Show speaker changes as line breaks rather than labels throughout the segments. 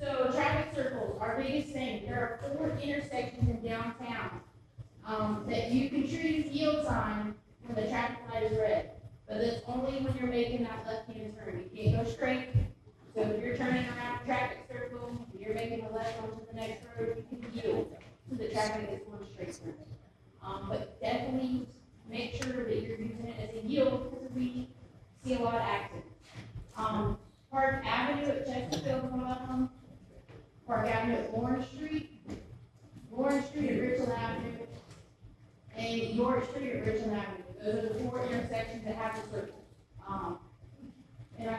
So traffic circles, our biggest thing, there are 4 intersections in downtown, that you can choose yield sign when the traffic light is red. But that's only when you're making that left-hand turn, you can't go straight. So if you're turning around a traffic circle, you're making a left onto the next road, you can yield to the traffic that's going straight through. But definitely make sure that you're using it as a yield, because we see a lot of accidents. Park Avenue at Chesterfield, one of them. Park Avenue at Lawrence Street at Richland Avenue, and York Street at Richland Avenue. Those are the 4 intersections that have the circle. And I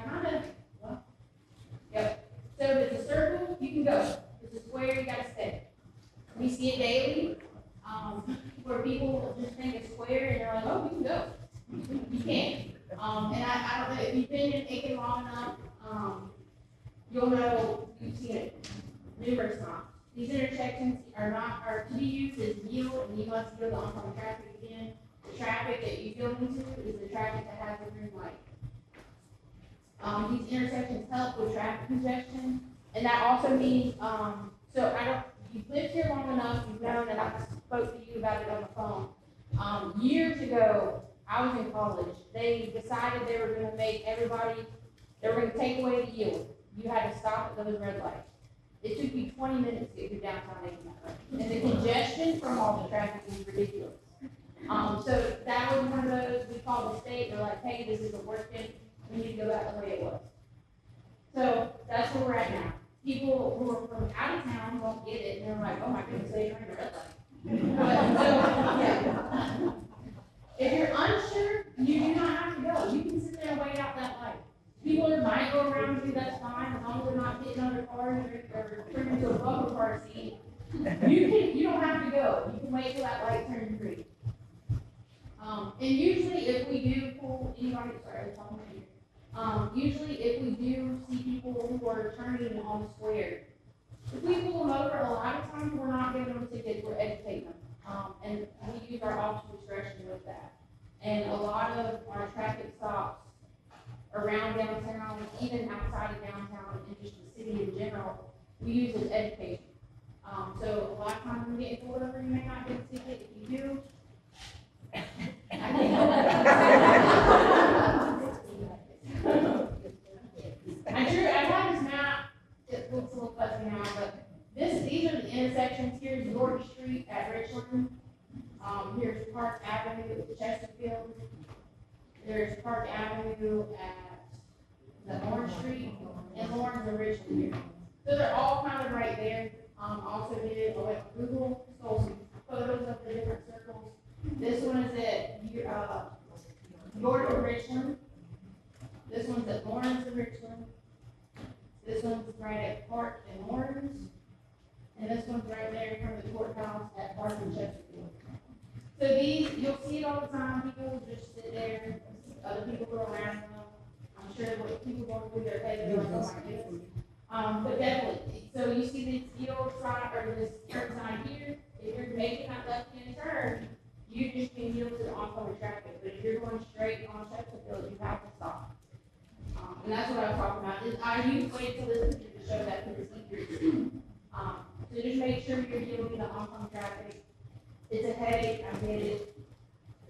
yep. So if it's a circle, you can go. If it's a square, you gotta stay. We see it daily, where people just think it's square and they're like, oh, we can go. You can. And I don't know, if you've been in Aiken long enough, you'll know, you've seen it numerous times. These intersections are to be used as yield, and you must yield to oncoming traffic again. The traffic that you yield into is the traffic that has the green light. These intersections help with traffic congestion, and that also means, you've lived here long enough, you've known that I spoke to you about it on the phone. Years ago, I was in college, they decided they were gonna make they were gonna take away the yield. You had to stop at those red lights. It took you 20 minutes to get through downtown Aiken. And the congestion from all the traffic is ridiculous. So that was one of those, we called the state, they're like, hey, this isn't working, we need to go back the way it was. So that's where we're at now. People who are from out of town won't get it, and they're like, oh my goodness, they turned the red light. If you're unsure, you do not have to go. You can sit there and wait out that light. People that might go around you, that's fine, as long as they're not hitting other cars or turning into a bumper car seat. You don't have to go. You can wait till that light turns green. And usually if we do pull anybody, usually if we do see people who are turning on the square, if we pull them over, a lot of times we're not giving them tickets, we're educating them. And we use our officer discretion with that. And a lot of our traffic stops around downtown, even outside of downtown, and just the city in general, we use as education. So a lot of times when we get pulled over, you may not get a ticket. If you do, I have this map. It looks a little fuzzy now, but these are the intersections. Here's York Street at Richland. Here's Park Avenue at Chesterfield. There's Park Avenue at the Orange Street, and Lawrence and Richland here. So they're all kind of right there. Also did I went to Google, stole some photos of the different circles. This one is at York and Richland. This one's at Lawrence and Richland. This one's right at Park and Lawrence. And this one's right there in front of the courthouse at Park and Chesterfield. So these, you'll see it all the time. People just sit there, other people go around them. I'm sure what people going through their head, they're like, oh my goodness. But definitely, so you see this yield sign, or this turn sign here, if you're making that left-hand turn, you just can yield to the oncoming traffic. But if you're going straight on Chesterfield, you have to stop. And that's what I'm talking about. I use wait till this picture to show that because it's easier. So just make sure you're yielding to oncoming traffic. It's a headache, I get it.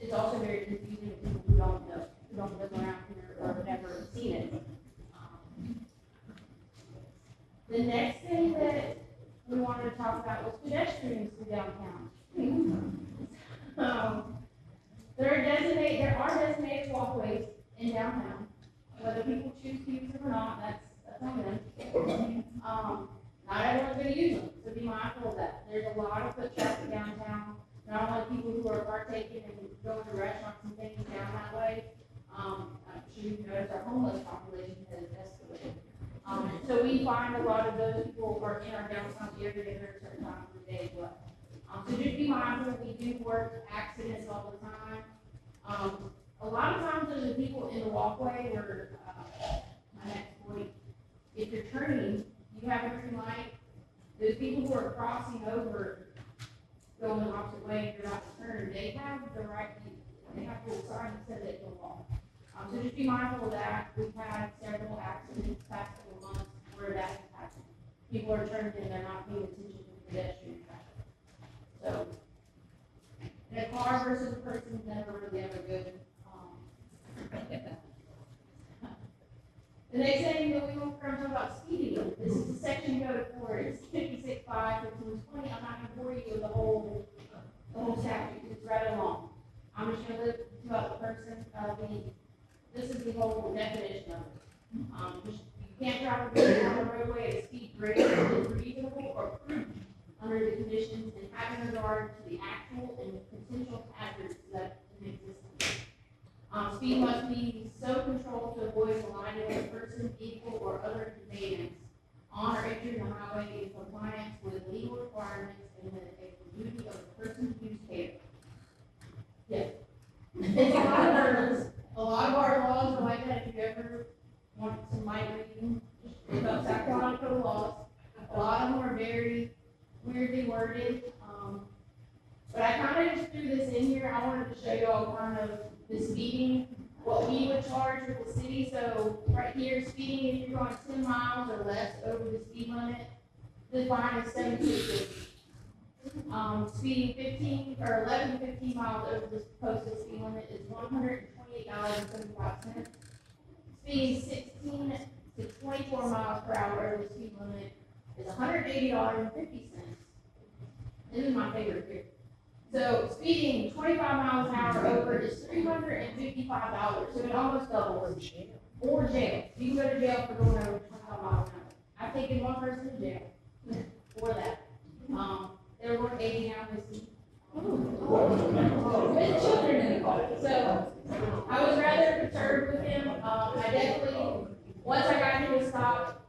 It's also very confusing to people who don't know, who don't live around here or have never seen it. The next thing that we wanted to talk about was pedestrians through downtown. There are designated walkways in downtown. Whether people choose to use them or not, that's on them. Not everyone's going to use them, so be mindful of that. There's a lot of foot traffic downtown. Not only people who are partaking and going to restaurants and things down that way. I'm sure you've noticed our homeless population has escalated. So we find a lot of those people are in our downtown area at a certain time of the day as well. So just be mindful, we do work accidents all the time. A lot of times there's the people in the walkway where, my next point, if you're turning, you have a green light, those people who are crossing over, going the opposite way, if you're not to turn, they have the right, they have to decide to set it to walk. So just be mindful of that. We've had several accidents past couple months where that has happened. people are turned in, they're not paying attention to pedestrian traffic. So, and a car versus a person is never really ever good. The next thing that we want to talk about speeding. This is the section code for it. It's 56.5, 1520. I'm not going to bore you with the whole statute. It's rather long. I'm just going to look about the person. This is the whole definition of it. You can't drive a vehicle on the roadway at a speed greater than reasonable or prudent under the conditions and having regard to the actual and potential hazards that in existence. Speed must be so controlled to avoid colliding with a person, vehicle, or other conveyance on or entering the highway in compliance with legal requirements and the duty of the person whose care. Yes. It's a lot of words. A lot of our laws are like that. If you ever want some light reading, just look up South Carolina Code of Laws. A lot of them are very weirdly worded. But I kind of just threw this in here. I wanted to show you all kind of the speeding, what we would charge with the city. So right here, speeding, if you're going 10 miles or less over the speed limit, the fine is $76. Speeding 15 or 11 to 15 miles over the posted speed limit is $128.75. Speeding 16 to 24 miles per hour over the speed limit is $180.50. This is my favorite here. So speeding 25 miles an hour over is $355, so it almost doubles. Or jail. You can go to jail for going over 25 miles an hour. I've taken one person to jail for that. They were 80 now with children in the car. So I was rather concerned with him. I definitely, once I got him to stop,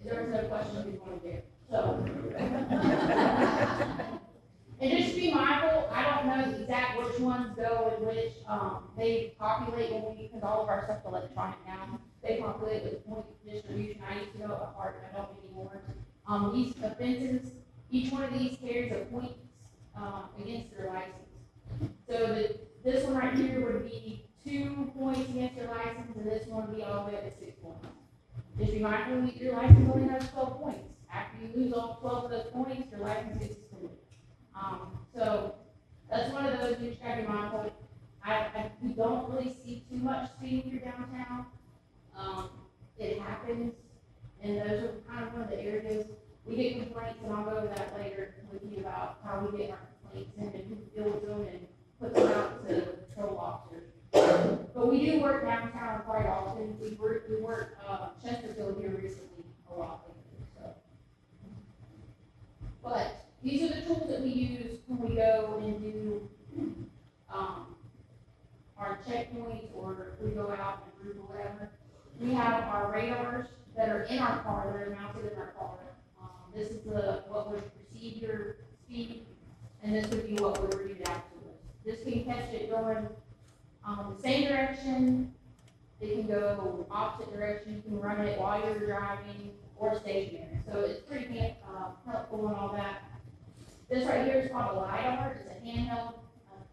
there was no question he was going to jail. So. And just be mindful, I don't know exact which ones go and which, they populate because all of our stuff's electronic now. They populate with point distribution. I used to know it by heart, but I don't anymore. These offenses, each one of these carries a point, against their license. So this one right here would be 2 points against your license, and this one would be all the way up to 6 points. Just be mindful that your license only has 12 points. After you lose all 12 of those points, your license gets suspended. So that's one of those you just gotta be mindful. We don't really see too much speeding through downtown. It happens, and those are kind of one of the areas we get complaints, and I'll go over that later with you about how we get our complaints and who deals with them and put them out to patrol officers. But we do work downtown quite often. We work Chesterfield here recently a lot lately. So, but these are the tools that we use when we go and do our checkpoints, or if we go out and group or whatever. We have our radars that are in our car, that are mounted in our car. This is what would perceive your speed, and this would be what would read it out to us. This can catch it going the same direction. It can go opposite direction. You can run it while you're driving or stationary. So it's pretty helpful and all that. This right here is called a LiDAR. It's a handheld.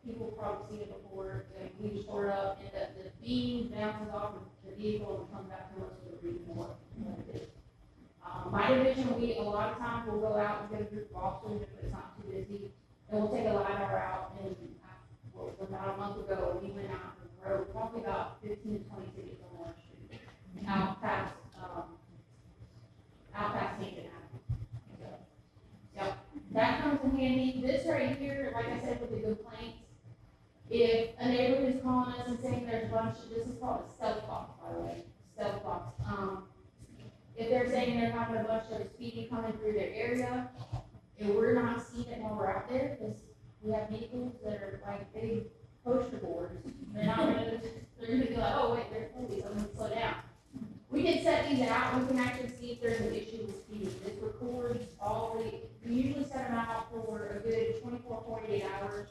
People probably seen it before. We just store it up, and the beam bounces off of the vehicle and comes back to us with a reading more. My division, we a lot of times will go out and get a group of officers if it's not too busy, and we'll take a LiDAR out. And about a month ago, we went out and wrote probably about 15 to 20 tickets on our street, out past Aiken. So, yep, that comes in handy. This right here, like I said, with the complaints, if a neighborhood is calling us and saying there's a bunch of, this is called a stealth box, by the way, stealth box. If they're saying they're having a bunch of speeding coming through their area, and we're not seeing it while we're out there, because we have vehicles that are like big poster boards. They're gonna be like, oh wait, there's police, I'm gonna slow down. We can set these out, and we can actually see if there's an issue with speeding. This records we usually set them out for a good 24, 48 hours.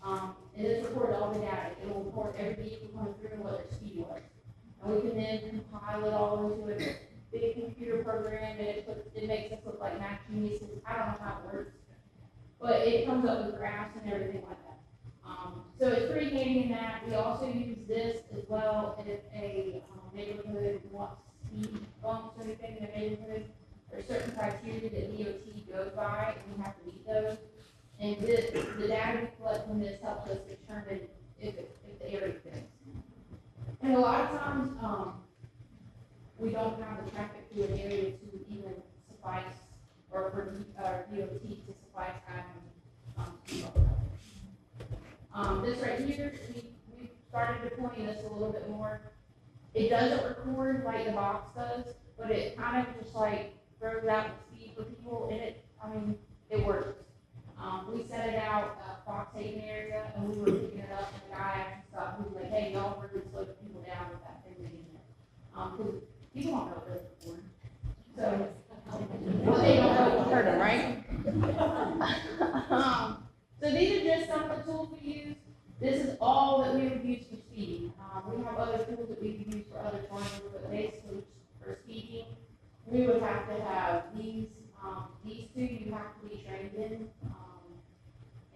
And this records all the data. It will record every vehicle coming through and what their speed was. And we can then compile it all into a big computer program, and it makes us look like math geniuses. I don't know how it works, but it comes up with graphs and everything like that. So it's pretty handy in that. We also use this as well if a neighborhood wants speed bumps or anything in the neighborhood. There's certain criteria that DOT goes by, and we have to meet those. And the data we collect from this helps us determine if the area fits. And a lot of times, we don't have the traffic through an area to even suffice, or for DOT to suffice having, this right here, we started deploying this a little bit more. It doesn't record like the box does, but it kind of just like throws out the speed for people, and it works. We set it out Fox Aiken area, and we were picking it up, and the guy actually stopped, he was like, hey, y'all really slow people down with that thing in it. Because people don't know this before. So, well, they don't know heard them, right? So these are just some of the tools we use. This is all that we would use for speeding. We have other tools that we can use for other charges, but basically for speeding, we would have to have these two you have to be trained in,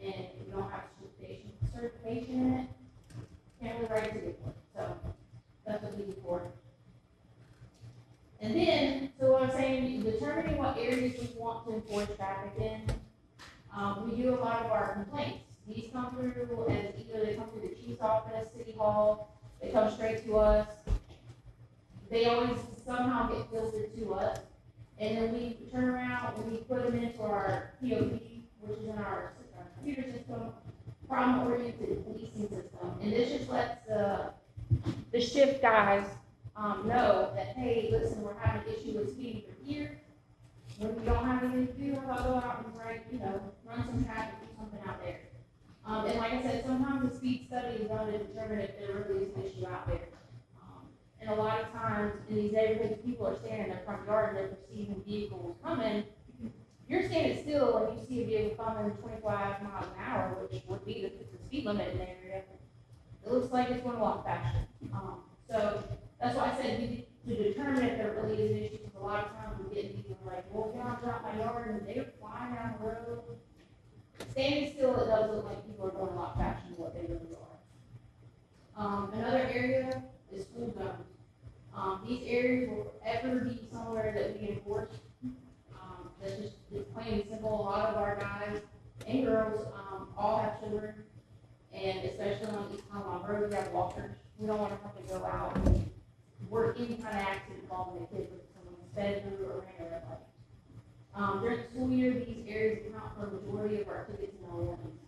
and you don't have certification in it, can't really write a ticket for it. So that's what these are for. And then, so what I'm saying, determining what areas we want to enforce traffic in, we do a lot of our complaints. These come through as either they come through the chief's office, city hall, they come straight to us. They always somehow get filtered to us. And then we turn around and we put them into our POP, which is in our computer system, problem-oriented policing system. And this just lets the shift guys know that, hey, listen, we're having an issue with speeding from here. When we don't have anything to do, I'll go out and run some traffic, do something out there. And like I said, sometimes the speed study is done to determine if there really is an issue out there. And a lot of times in these neighborhoods, people are standing in their front yard and they're perceiving vehicles coming. You're standing still and you see a vehicle coming 25 miles an hour, which would be the speed limit in the area. It looks like it's going a lot faster. So that's why I said to determine if there really is an issue, because a lot of times we get people like, well, can I drop my yard? And they're flying down the road. Standing still, it does look like people are going a lot faster than what they really are. Another area is school zones. These areas will forever be somewhere that we enforce. That's just, it's plain and simple. A lot of our guys and girls all have children, and especially on East Carolina Road, we have walkers. We don't want to have to go out and work any kind of accident involving the kids with someone sped through or ran a red light. During the school year, these areas account for the majority of our tickets in the mornings.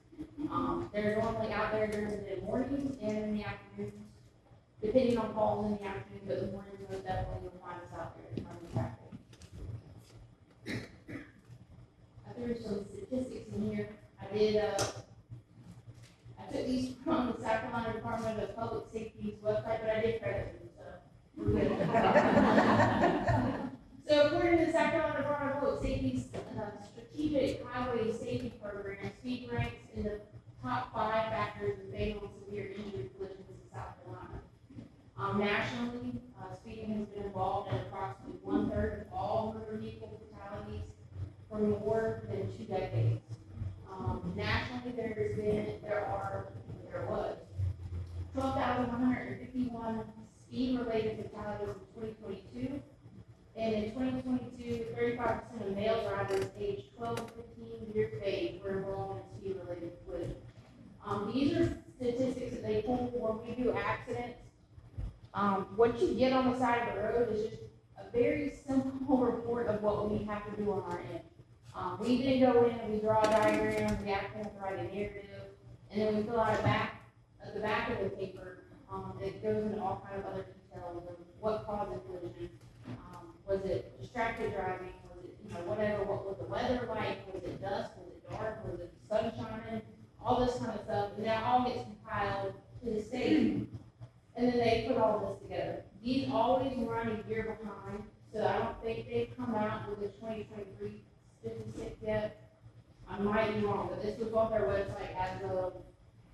They're normally out there during the mornings and in the afternoons, depending on calls in the afternoon, but the mornings most definitely you'll find us out there in front of the traffic. I threw some statistics in here. I took these from the South Carolina Department of Public Safety's website, but I did credit them, so we're good. So according to the South Carolina Department of Public Safety's strategic highway safety program, speed ranks in the top 5 factors in fatal and severe injury collisions in South Carolina. Nationally, speeding has been involved in approximately 1/3 of all motor vehicle fatalities for more than 2 decades. Nationally, there was 12,151 speed-related fatalities in 2022, and in 2022, 35% of male drivers aged 12 to 15 years of age were involved in speed-related collisions. These are statistics that they pull when we do accidents. What you get on the side of the road is just a very simple report of what we have to do on our end. We then go in and we draw a diagram, we actually have to write a narrative, and then we fill out at the back of the paper, that goes into all kind of other details of what caused the collision. Was it distracted driving? Was it, whatever, what was the weather like? Was it dusk? Was it dark? Was it sun shining? All this kind of stuff, and that all gets compiled to the state, and then they put all this together. These always run a year behind, so I don't think they've come out with the 2023 statistics yet. I might be wrong, but this was on their website as of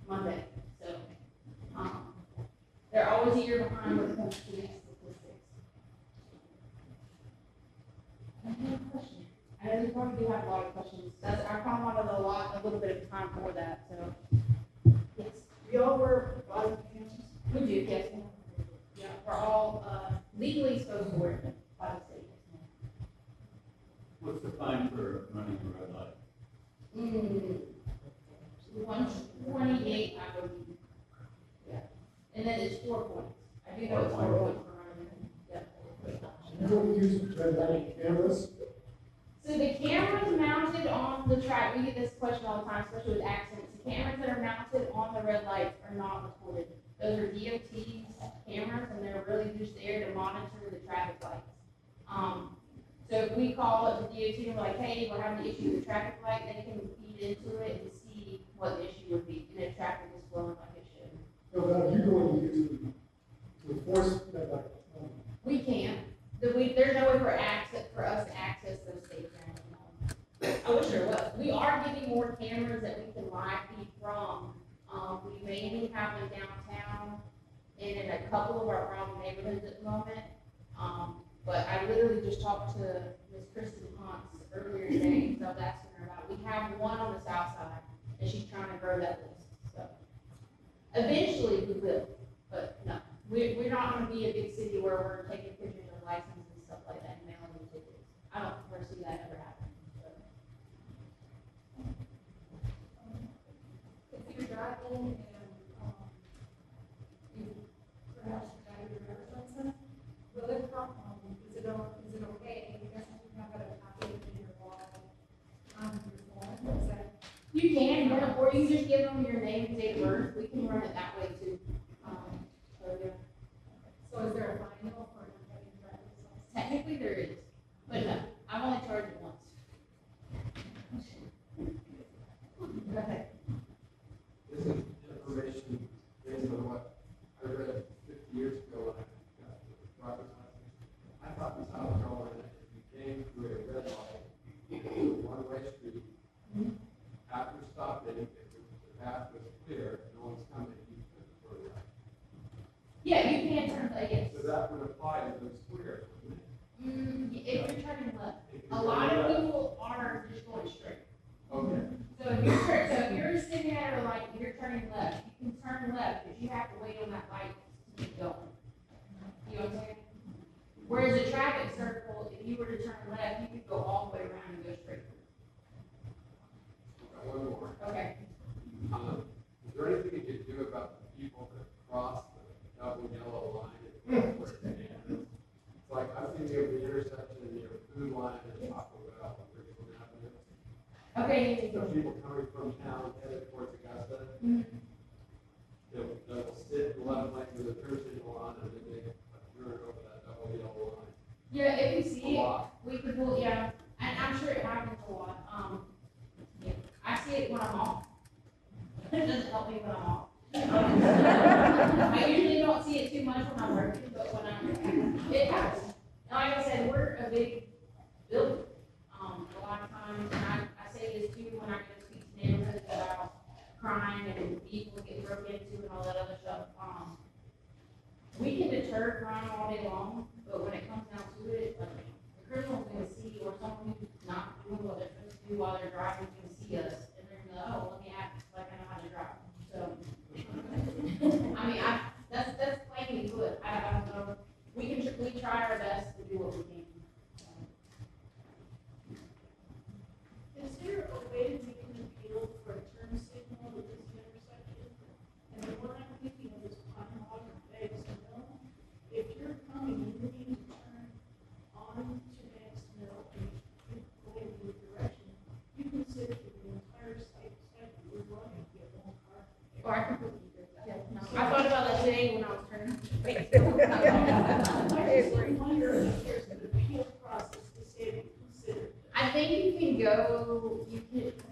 Monday, so, they're always a year behind when it comes to these statistics. Any questions? I know you probably do have a lot of questions. I kind of wanted a little bit of time for that, so, yes.
We all wear body cams.
We do, yes. Yeah, we're all legally supposed to wear them by the state.
What's the fine for running a red light?
128, I believe. Yeah. And then it's 4 points. I do know it's 4 points for running. Yeah.
You don't use red light cameras?
So the cameras mounted on the track, we get this question all the time, especially with accidents. The cameras that are mounted on the red lights are not recorded. Those are DOT's cameras, and they're really just there to monitor the traffic lights. So if we call up the DOT and we're like, hey, we're having an issue with the traffic light, they can feed into it and see what the issue would be, and if traffic is flowing like it should.
No, but you're going to use them to enforce red light.
We can't. There's no way for us to access those state cameras. I wish there was. We are getting more cameras that we can live feed from. We mainly have them downtown and in a couple of our problem neighborhoods at the moment. But I literally just talked to Ms. Kristen Hunt earlier today, so I was asking her about it. We have one on the south side, and she's trying to grow that list. So eventually we will, but no, we're not going to be a big city where we're taking pictures of licenses and stuff like that and mailing them tickets. I don't foresee that ever happening. So.
If you're driving and, you perhaps got your driver's license, will it come, is it okay, I guess you have a copy in your wallet, on your phone, is that?
You can, yeah, or you just give them your name and date of birth. We can run it that way too. So yeah.
So is there a fine for not having a driver's license?
Technically there is, but no, I've only charged it once. Okay.
This is information based on what I read 50 years ago when I got the driver's license. I thought in South Carolina, if you came through a red light, it was a one-way street. After stopping, if the path was clear, no one's coming, you could turn right.
Yeah, you can turn left, yes.
So that would apply to those squares, wouldn't it?
If you're turning left, a lot of people are just going straight.
Okay.
So if you're sitting at a light and you're turning left, you can turn left, but you have to wait on that light to keep going. You know what I'm saying? Whereas a traffic circle, if you were to turn left, you could go all the way around and go straight.
One more.
Okay.
Is there anything you could do about the people that cross the double yellow line? It's like, I've seen the intersection near Food Line and Taco Bell on Richmond Avenue.
Okay.
So people coming from town headed towards Augusta, they'll sit in left lane with a turn signal on and then they turn over that double yellow line.
Yeah, if you see
A
it,
lot.
we could pull, yeah, and I'm sure it happens a lot. Yeah, I see it when I'm off. It doesn't help me when I'm off. I usually don't see it too much when I'm working, but when it happens. And like I said, we're a big building. A lot of times, and I say this too when I go speak to neighborhoods about crime and vehicles getting broken into and all that other stuff. We can deter crime all day long, but when it comes down to it, like, the criminal's gonna see, or someone who's not doing what they're supposed to do while they're driving can see us, and they're gonna, oh, let me act like I know how to drive. So, I mean, that's plainly good. I don't know. We try our best to do what we can.
Is there a way we can appeal for a turn signal at this intersection? And the one I'm thinking of is Pine Log and Banks Mill. If you're coming, you need to turn on to Banks Mill and you're going in the direction, you can sit through the entire site segment, we're running to get one car.
Or I completely agree with that. Yeah, no. I thought about that today when I was turning.
I just wonder if there's an appeal process to say if you consider.
I think you can go, I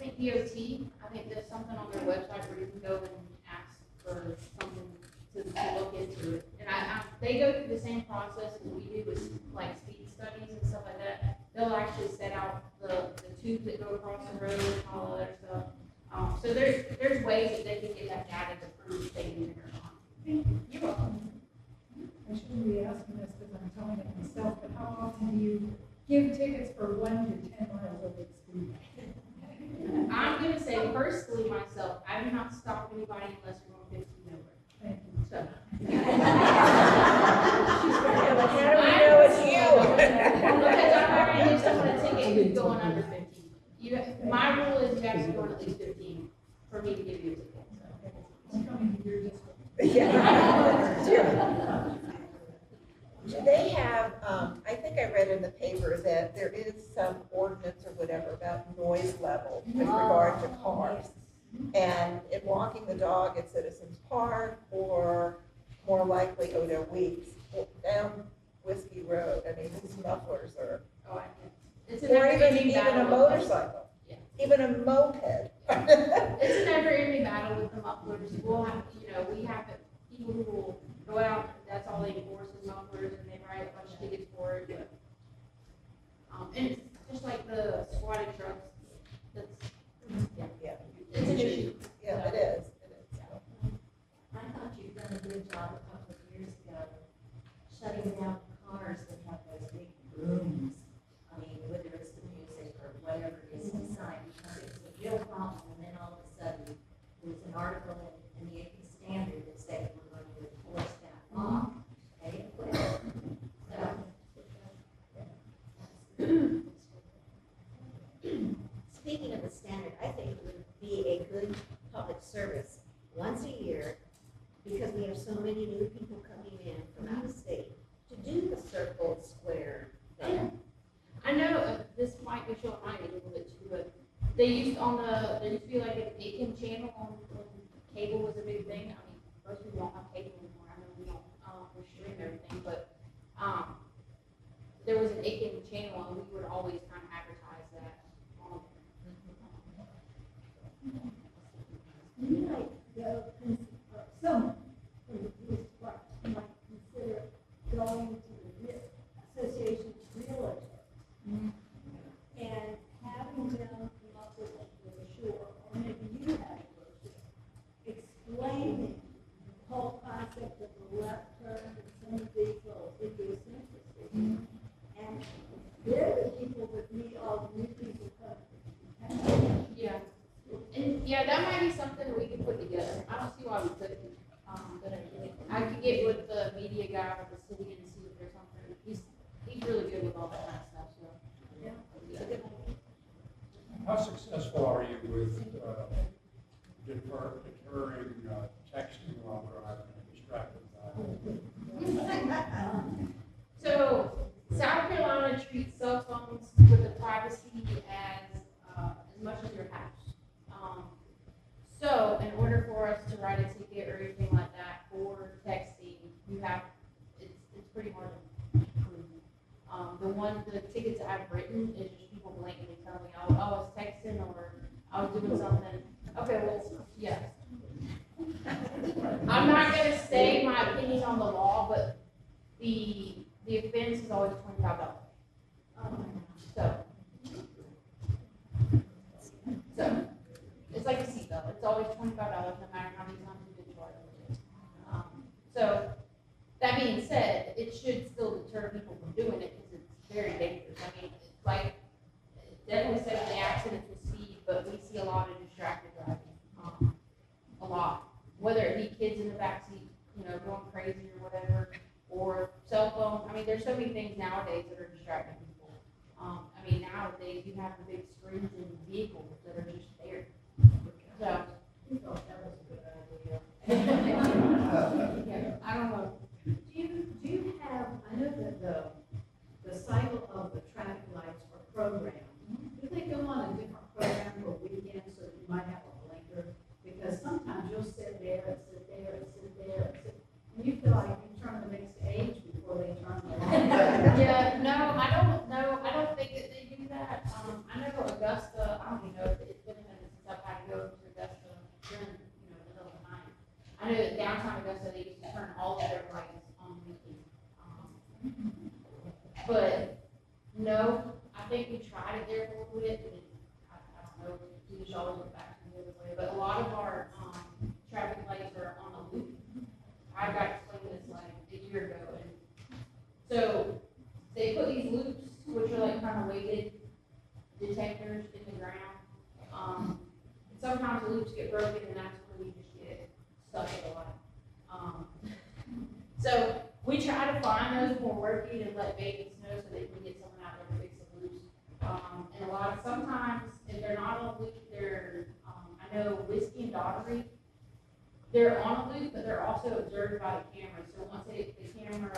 think DOT, I think there's something on their website where you can go and ask for something to look into it. And they go through the same process as we do with like speed studies and stuff like that. They'll actually set out the tubes that go across the road and all that other stuff. So there's ways that they can get that data to prove if they need it or not. You're welcome.
I shouldn't be asking this because I'm telling it myself, but how often do you give tickets for 1 to 10 miles over the speed?
I'm gonna say personally myself, I do not stop anybody unless we're going 15 over.
Thank you.
So.
How do we know it's you?
Because I'm already giving someone a ticket who's going
neighbor that there is some ordinance or whatever about noise level with regard to cars. And in walking the dog at Citizens Park, or more likely Odo Weeks, down Whiskey Road, I mean, these mufflers are,
Oh, I can. It's a
or
never ending
even a
battle.
motorcycle,
Yeah.
even a moped.
It's a never ending battle with the mufflers. We'll have, we have people who will go out, that's all they enforce is mufflers, and they write a bunch of tickets for it, but, and it's just like the squatted trucks, that's,
Yeah,
it's an issue.
yeah, it is,
I thought you'd done a good job a couple of years ago shutting down cars that have those big booms. I mean, whether it's the music or whatever it is inside, because it was a real problem, and then all of a sudden, there was an article in the Aiken Standard that said we're going to enforce that law. Okay, it quit. So. Speaking of the standard, I think it would be a good public service once a year, because we have so many new people coming in from out of state, to do the circle square thing.
I know, this might be showing my age a little bit too, but there used to be like an Aiken channel on, when cable was a big thing. I mean, most people don't have cable anymore, I know we don't, we stream everything, but, there was an Aiken channel, and we would always kind of advertise that on
You might go, some, might consider going to the association's realtor and having them come up with a brochure, or maybe you have a brochure, explaining the whole concept of the left turn and some of these little idiosyncrasies. And they're the people that meet all the new people coming.
Yeah, and yeah, that might be something that we could put together. I don't see why we couldn't. But I could get with the media guy with the city and see if there's something. He's really good with all that kind of stuff. So yeah.
How successful are you with deterring texting while driving and distracted driving?
So South Carolina treats cell phones with the privacy as much as your house. So in order for us to write a ticket or anything like that for texting, it's pretty hard to prove. The tickets I've written is just people blatantly telling me, oh, I was texting or I was doing something. Okay, well, yeah. I'm not gonna say my opinion on the law, but the offense is always $25. So it's like a seatbelt. It's always $25, no matter how many times you've been charged with it. So that being said, it should still deter people from doing it because it's very dangerous. I mean, it's like it definitely says the accidents with speed, but we see a lot of distracted driving. A lot, whether it be kids in the backseat, going crazy or whatever, or cell phone. I mean, there's so many things nowadays that are distracting people. I mean, nowadays you have the big screens in vehicles that are just there. So, I don't know.
Do you have, I know that the cycle of the traffic lights are programmed. Do they go on a different program for weekends so that you might have a blinker? Because sometimes you'll sit there and sit there and sit there and sit, and you feel like you turn the next age before they turn the light.
Yeah, no, I don't know. I don't think that they do that. I know Augusta, I don't even know if it's been a minute since I've had to go to Augusta during, the middle of the night. I know that downtown Augusta, they used to turn all of their lights on weekends. But no, I think we tried it there for a little bit, but I don't know, we just always went back to the other way. But a lot of our traffic lights are on a loop. I got explained this like a year ago, and so they put these loops, which are like kind of weighted detectors in the ground. Sometimes the loops get broken, and that's when you just get stuck with a light. So we try to find those when we're working and let Vegas know so they can get someone out there to fix the loops. And sometimes if they're not on a loop, they're, I know Whiskey and Daughtery, they're on a loop, but they're also observed by the camera. So once the camera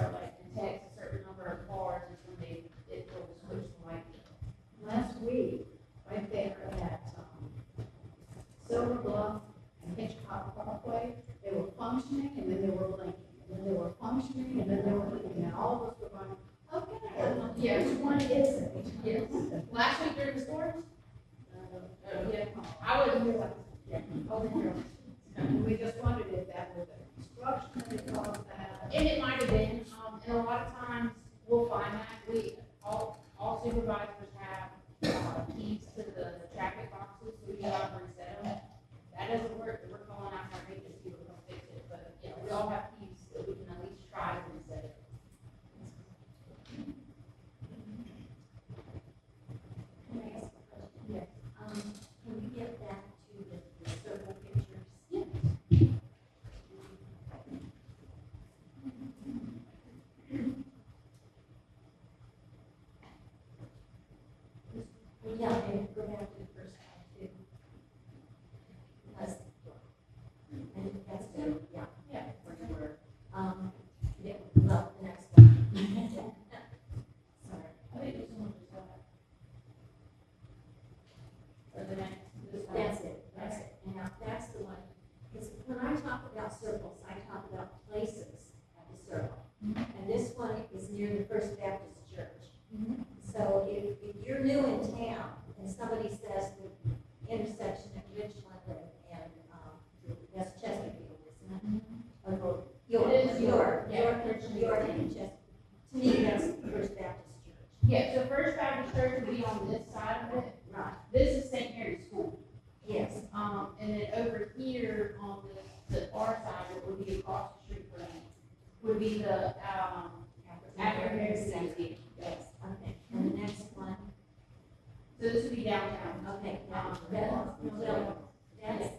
detects a certain number of cars, it's when it will switch.
functioning, and then they were blinking, and then they were functioning, and then they were blinking, and all of us were going, okay.
Yeah.
Which one is it?
Yes. Last week during the storms? Yeah, I
I
would,
would like, yeah, over here. And we just wondered if that was a construction that caused that.
and it might have been, and a lot of times we'll find that, all supervisors have, keys to the traffic boxes, so we go out and reset them. That doesn't work, we're calling out our maintenance people to come fix it, but, yeah, we all have keys, so we can at least try to reset it.
Can I ask a question?
Yes.
Can you get back to the circle pictures?
Yeah.
Yeah, and go back to the first one too. Because, and that's good, yeah.
Yeah.
Where you were. Yeah, well, the next one. Sorry.
I think this one was, or the next, this one.
That's it. And now that's the one, because when I talk about circles, I talk about places at the circle. And this one is near the First Baptist Church. So if you're new in town and somebody says the intersection at Richland and, that's Chesterfield, isn't it? Or no, York,
It is
York,
York.
York and Chesterfield. To me, that's the First Baptist Church.
Yeah, so First Baptist Church would be on this side of it.
Right.
This is St. Mary's School.
Yes.
And then over here on the far side, what would be across the street from me, would be the, African American Museum.
Yes, okay. And the next one,
So this would be downtown.
okay, well, that's,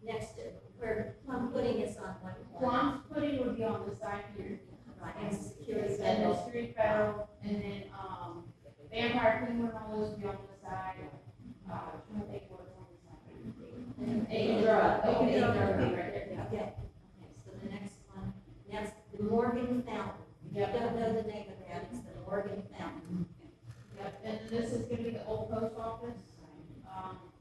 next to, where plum pudding is on one corner.
Plum pudding would be on this side here.
Right, and security.
And then Street Federal, and then, Vampire Queen and all those would be on this side. Trying to think what's on this side. Aiken Drug, Aiken Drug would be right there.
Okay, so the next one, that's the Morgan Fountain. If you don't know the name of that, it's the Morgan Fountain.
Yep, and this is gonna be the old post office.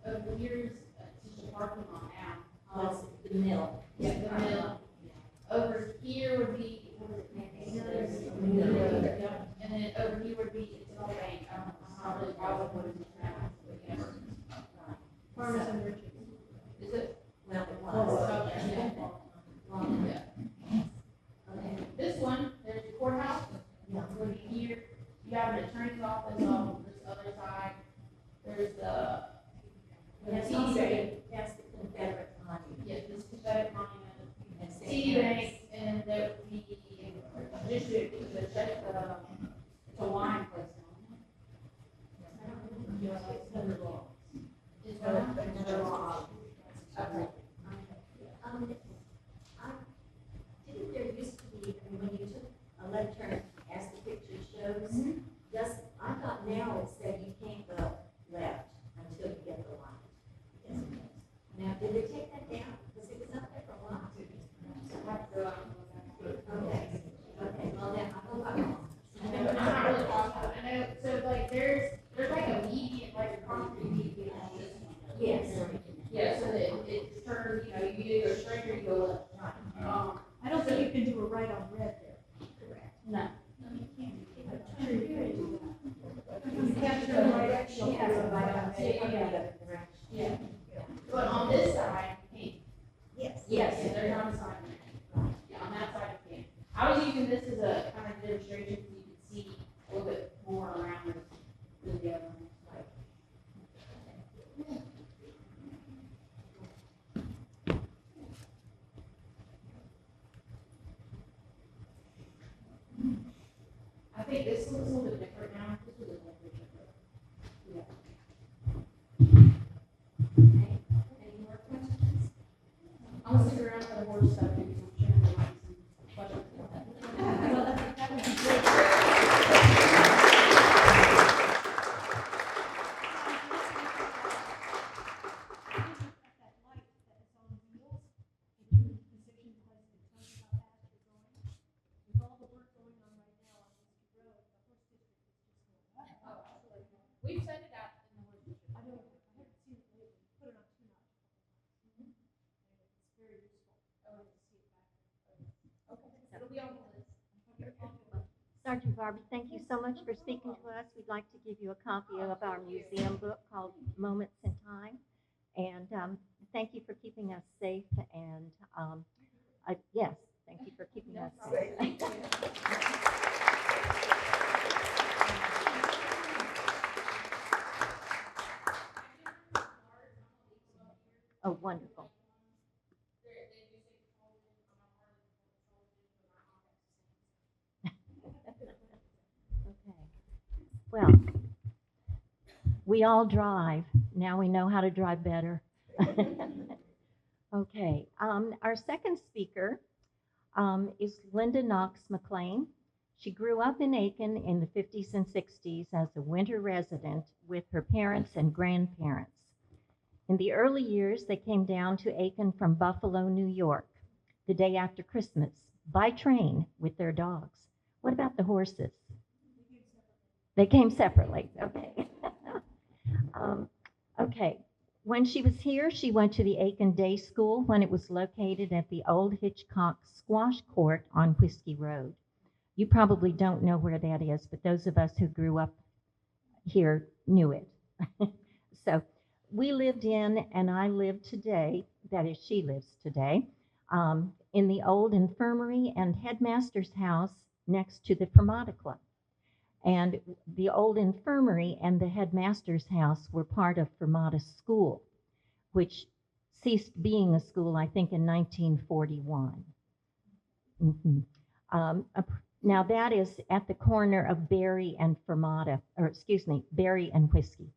Over here's, it's just a parking lot now.
That's the mill.
Yeah, the mill. Over here would be, what is it, Yep. And then over here would be, it's an old bank, I don't know how really, what is it now, but yes.
Farmers and Richards.
Is it?
Well, it was.
Okay, yeah.
Long,
Yeah.
okay,
This one, there's the courthouse,
yeah.
would be here, you have an attorney's office on this other side, there's the,
That's
TD
also,
Bank,
that's the Confederate monument.
yeah, this is Confederate Monument,
And St.
TD
Mary's.
Bank, and there would be, just it's a wine place now. Is that one? Okay.
Didn't there used to be, I mean, when you took a left turn, as the picture shows, I thought now it said you can't go left until you get the light. Now, did they take that down? Because it was up there for a while. Okay, well, then, I hope I'm wrong.
I'm not really positive. I know, so like, there's like a median, like a concrete median on this one.
Yes.
Yeah, so that it turns, you either go straight or you go left.
I don't think you can do a right on red there.
Correct.
No.
You can't turn right, you can't turn right on red.
Yeah. But on this side, you can't.
Yes.
Yeah, there's not a sign there. Yeah, on that side you can. I was using this as a kind of demonstration so you could see a little bit more around the other one. Like, I think this looks a little bit different now. This was a little bit different. Yeah.
Okay, any more questions?
I'm gonna stick around for the more stuff, maybe some sharing the lights and questions.
Well, that would be great. That light that is on wheels, if you position place to tell you how fast you're going. With all the work going on right now on East Road, the first district
Sergeant Barbee, thank you so much for speaking to us. We'd like to give you a copy of our museum book called Moments in Time. And thank you for keeping us safe. And yes, thank you for keeping us safe. Oh, wonderful. Okay. Well, we all drive. Now we know how to drive better. Okay. Our second speaker is Linda Knox McLean. She grew up in Aiken in the 50s and 60s as a winter resident with her parents and grandparents. In the early years, they came down to Aiken from Buffalo, New York, the day after Christmas, by train with their dogs. What about the horses? They came separately. Okay. Okay. When she was here, she went to the Aiken Day School when it was located at the old Hitchcock Squash Court on Whiskey Road. You probably don't know where that is, but those of us who grew up here knew it. So we lived in, and I live today, that is, she lives today, in the old infirmary and headmaster's house next to the Fermata Club. And the old infirmary and the headmaster's house were part of Fermata School, which ceased being a school, I think, in 1941. Now that is at the corner of Berry and Fermata, or excuse me, Berry and Whiskey.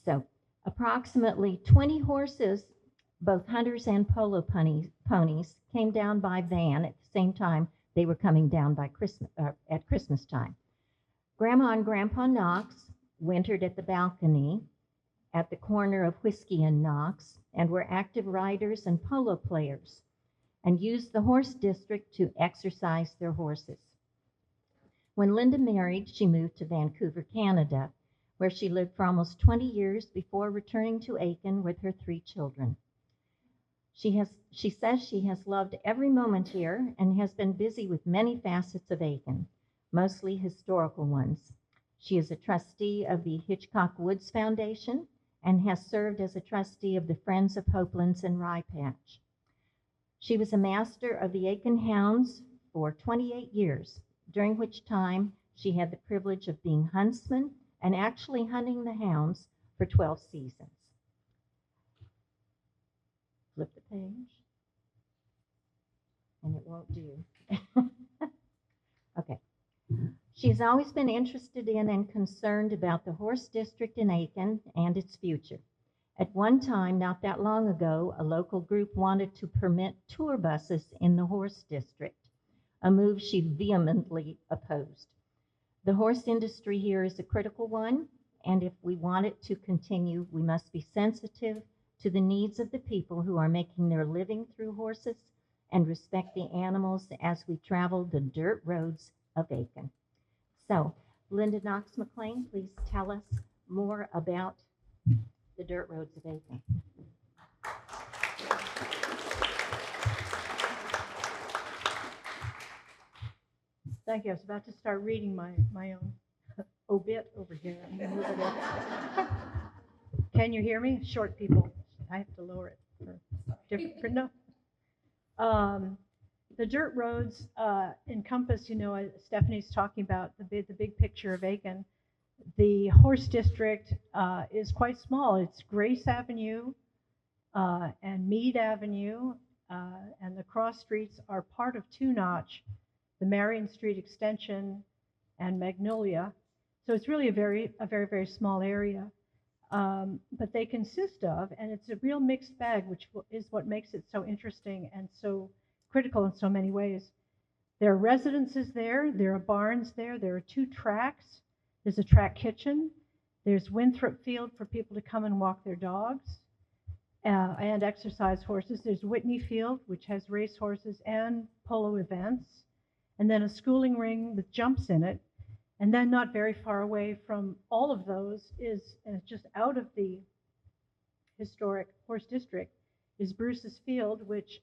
So approximately 20 horses, both hunters and polo ponies, came down by van at the same time they were coming down by at Christmas time. Grandma and Grandpa Knox wintered at the balcony at the corner of Whiskey and Knox and were active riders and polo players and used the horse district to exercise their horses. When Linda married, she moved to Vancouver, Canada, where she lived for almost 20 years before returning to Aiken with her 3 children. She says she has loved every moment here and has been busy with many facets of Aiken, mostly historical ones. She is a trustee of the Hitchcock Woods Foundation and has served as a trustee of the Friends of Hopelands and Rye Patch. She was a master of the Aiken Hounds for 28 years, during which time she had the privilege of being huntsman and actually hunting the hounds for 12 seasons. Flip the page. And it won't do. Okay. She's always been interested in and concerned about the horse district in Aiken and its future. At one time, not that long ago, a local group wanted to permit tour buses in the horse district, a move she vehemently opposed. The horse industry here is a critical one, and if we want it to continue, we must be sensitive to the needs of the people who are making their living through horses and respect the animals as we travel the dirt roads of Aiken. So, Linda Knox McLean, please tell us more about the dirt roads of Aiken.
Thank you. I was about to start reading my own obit over here. I'm gonna move it up. Can you hear me? Short people. I have to lower it for no. The dirt roads encompass, Stephanie's talking about the big picture of Aiken. The horse district is quite small. It's Grace Avenue and Meade Avenue, and the cross streets are part of Two Notch, the Marion Street extension, and Magnolia. So it's really a very, very small area. But they consist of, and it's a real mixed bag, which is what makes it so interesting and so critical in so many ways. There are residences there, there are barns there are 2 tracks, there's a track kitchen, there's Winthrop Field for people to come and walk their dogs and exercise horses. There's Whitney Field, which has race horses and polo events, and then a schooling ring with jumps in it. And then not very far away from all of those is just out of the historic horse district is Bruce's Field, which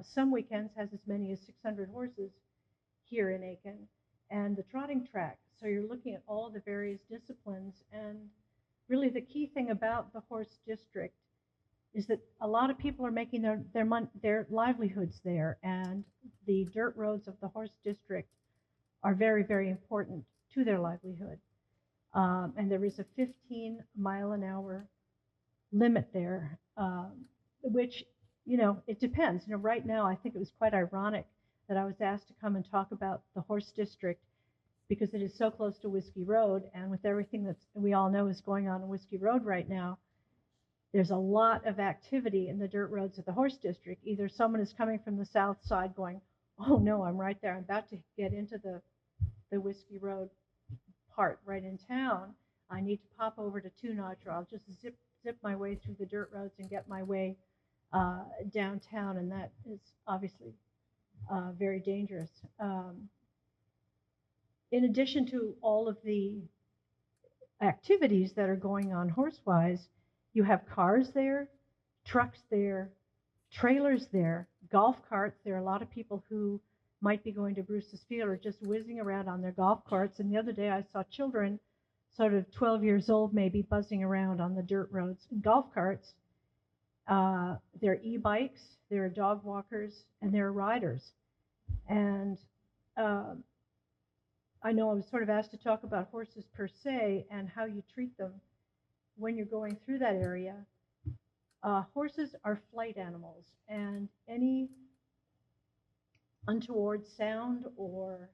some weekends has as many as 600 horses here in Aiken. and the trotting track. So you're looking at all the various disciplines. And really the key thing about the horse district is that a lot of people are making their livelihoods there, and the dirt roads of the horse district are very, very important to their livelihood. And there is a 15-mile-an-hour limit there, which, it depends. Right now, I think it was quite ironic that I was asked to come and talk about the horse district because it is so close to Whiskey Road, and with everything that we all know is going on in Whiskey Road right now, there's a lot of activity in the dirt roads of the horse district. Either someone is coming from the south side going, oh no, I'm right there, I'm about to get into the Whiskey Road part right in town. I need to pop over to Two Notch, or I'll just zip my way through the dirt roads and get my way downtown, and that is obviously very dangerous. In addition to all of the activities that are going on horsewise, you have cars there, trucks there, trailers there, golf carts. There are a lot of people who might be going to Bruce's Field or just whizzing around on their golf carts. And the other day I saw children, sort of 12 years old maybe, buzzing around on the dirt roads in golf carts. There are e-bikes, there are dog walkers, and there are riders. And I know I was sort of asked to talk about horses per se and how you treat them when you're going through that area. Horses are flight animals, and any untoward sound or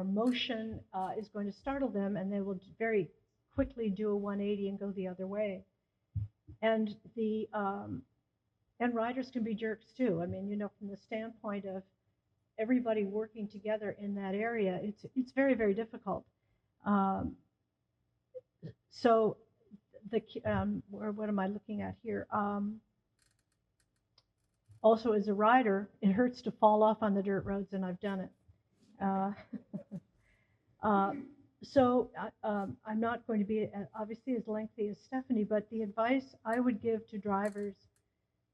motion is going to startle them, and they will very quickly do a 180 and go the other way. And and riders can be jerks too. I mean, from the standpoint of everybody working together in that area, it's very, very difficult. So what am I looking at here? Also, as a rider, it hurts to fall off on the dirt roads, and I've done it. So I'm not going to be obviously as lengthy as Stephanie, but the advice I would give to drivers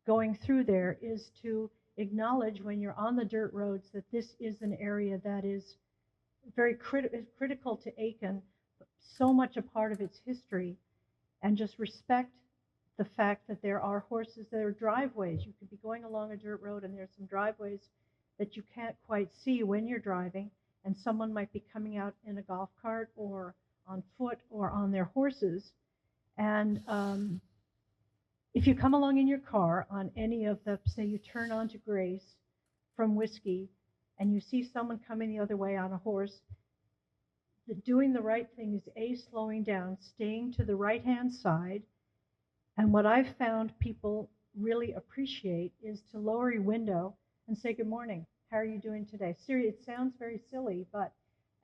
going through there is to acknowledge when you're on the dirt roads that this is an area that is very critical to Aiken, so much a part of its history, and just respect the fact that there are horses, there are driveways. You could be going along a dirt road and there's some driveways that you can't quite see when you're driving, and someone might be coming out in a golf cart or on foot or on their horses. And if you come along in your car on any of the, say you turn onto Grace from Whiskey and you see someone coming the other way on a horse, doing the right thing is slowing down, staying to the right-hand side. And what I've found people really appreciate is to lower your window and say, good morning, how are you doing today? Seriously, it sounds very silly,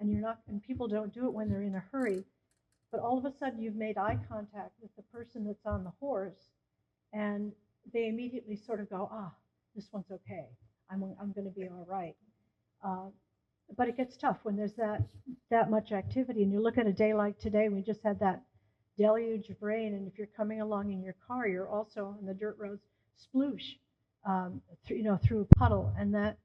and people don't do it when they're in a hurry, but all of a sudden you've made eye contact with the person that's on the horse, and they immediately sort of go, this one's okay. I'm going to be all right. But it gets tough when there's that much activity. And you look at a day like today, we just had that deluge of rain, and if you're coming along in your car, you're also on the dirt roads, sploosh, through a puddle, and that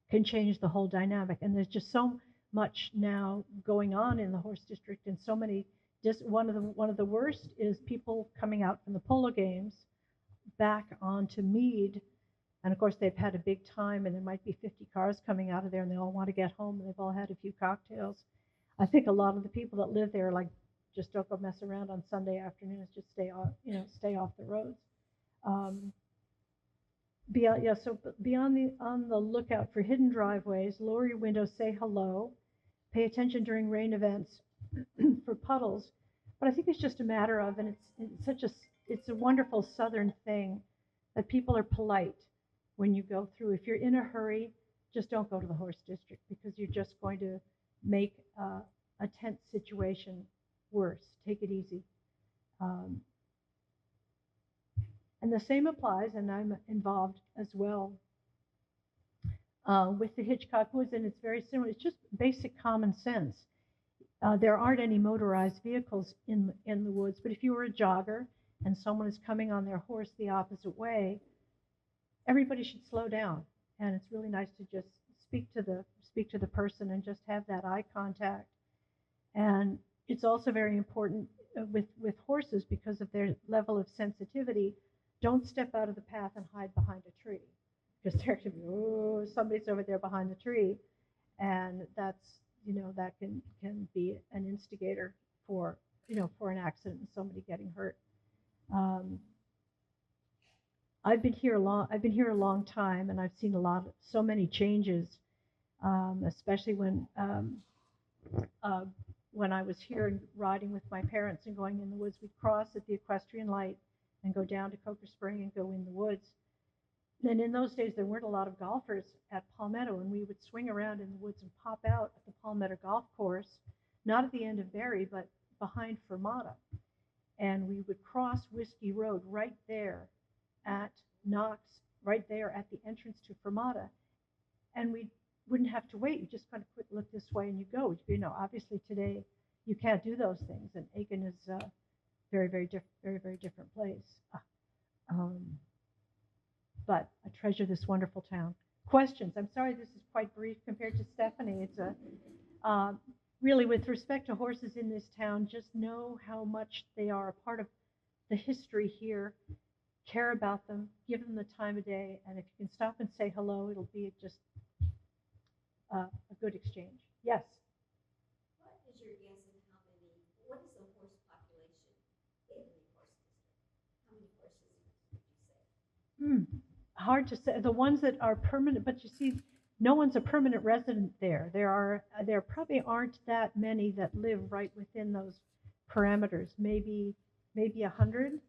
can change the whole dynamic. And there's just so much now going on in the horse district, and so many. Just one of the worst is people coming out from the polo games back onto Mead. And of course, they've had a big time, and there might be 50 cars coming out of there, and they all want to get home, and they've all had a few cocktails. I think a lot of the people that live there are like, just don't go mess around on Sunday afternoons. Just stay off the roads. So be on the lookout for hidden driveways. Lower your window, say hello, pay attention during rain events for puddles. But I think it's just a matter of, and it's a wonderful Southern thing that people are polite when you go through. If you're in a hurry, just don't go to the horse district, because you're just going to make a tense situation worse. Take it easy. And the same applies, and I'm involved as well with the Hitchcock Woods, and it's very similar. It's just basic common sense. There aren't any motorized vehicles in the woods, but if you were a jogger and someone is coming on their horse the opposite way, everybody should slow down. And it's really nice to just speak to the person and just have that eye contact. And it's also very important with horses because of their level of sensitivity. Don't step out of the path and hide behind a tree, because there could be, oh, somebody's over there behind the tree, and that's, that can be an instigator for an accident and somebody getting hurt. I've been here a long time, and I've seen so many changes, especially when I was here and riding with my parents and going in the woods. We'd cross at the equestrian light and go down to Coker Spring and go in the woods. And in those days, there weren't a lot of golfers at Palmetto, and we would swing around in the woods and pop out at the Palmetto Golf Course, not at the end of Berry, but behind Fermata. And we would cross Whiskey Road right there at Knox, right there at the entrance to Fermata. And we wouldn't have to wait. You just kind of quick look this way and you go. Obviously today you can't do those things, and Aiken is a very, very different place. But I treasure this wonderful town. Questions? I'm sorry this is quite brief compared to Stephanie. It's really, with respect to horses in this town, just know how much they are a part of the history here. Care about them, give them the time of day, and if you can stop and say hello, it'll be just a good exchange. Yes?
What is your guess on what is the horse population in the horse district? How many horses would you say?
Hard to say. The ones that are permanent, but you see, no one's a permanent resident there. There probably aren't that many that live right within those parameters. Maybe 100.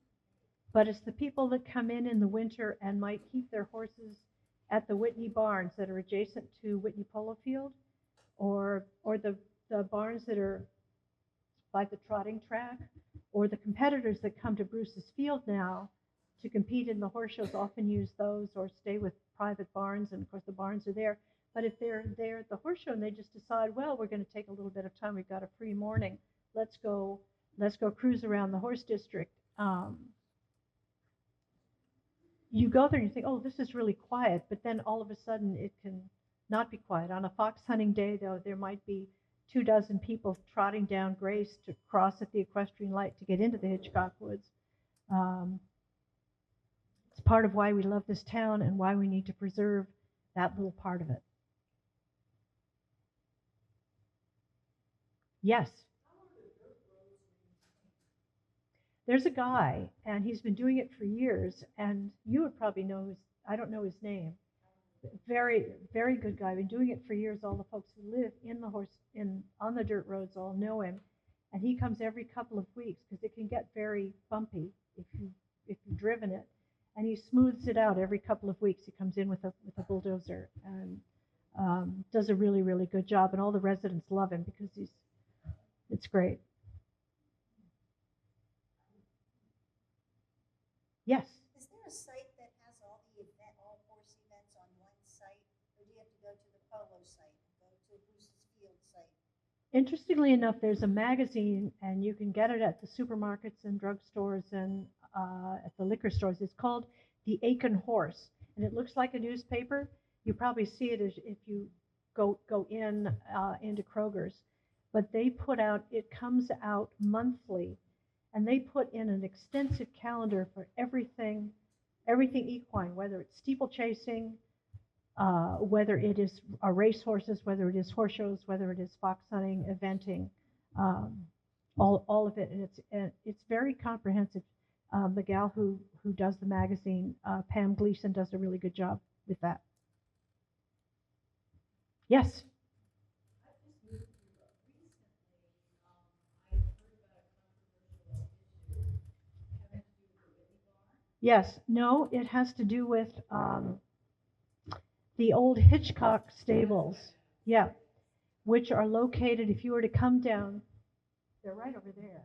But it's the people that come in the winter and might keep their horses at the Whitney barns that are adjacent to Whitney Polo Field, or the barns that are by the trotting track, or the competitors that come to Bruce's Field now to compete in the horse shows often use those or stay with private barns, and of course the barns are there. But if they're there at the horse show and they just decide, well, we're going to take a little bit of time, we've got a free morning, let's go cruise around the horse district. You go there and you think, oh, this is really quiet, but then all of a sudden it can not be quiet. On a fox hunting day, though, there might be 24 people trotting down Grace to cross at the equestrian light to get into the Hitchcock Woods. It's part of why we love this town and why we need to preserve that little part of it. Yes? There's a guy, and he's been doing it for years, and you would probably know I don't know his name. Very, very good guy. Been doing it for years. All the folks who live on the dirt roads all know him, and he comes every couple of weeks because it can get very bumpy if you've driven it, and he smooths it out every couple of weeks. He comes in with a bulldozer and does a really, really good job, and all the residents love him because it's great. Yes.
Is there a site that has all horse events on one site, or do you have to go to the polo site, go to Bruce's Field site?
Interestingly enough, there's a magazine, and you can get it at the supermarkets and drugstores and at the liquor stores. It's called The Aiken Horse, and it looks like a newspaper. You probably see it if you go into Kroger's, but it comes out monthly. And they put in an extensive calendar for everything equine, whether it's steeplechasing, whether it is race horses, whether it is horse shows, whether it is fox hunting, eventing, all of it. And it's very comprehensive. The gal who does the magazine, Pam Gleason, does a really good job with that. Yes? Yes, no, it has to do with the old Hitchcock stables, yeah, which are located, if you were to come down, they're right over there.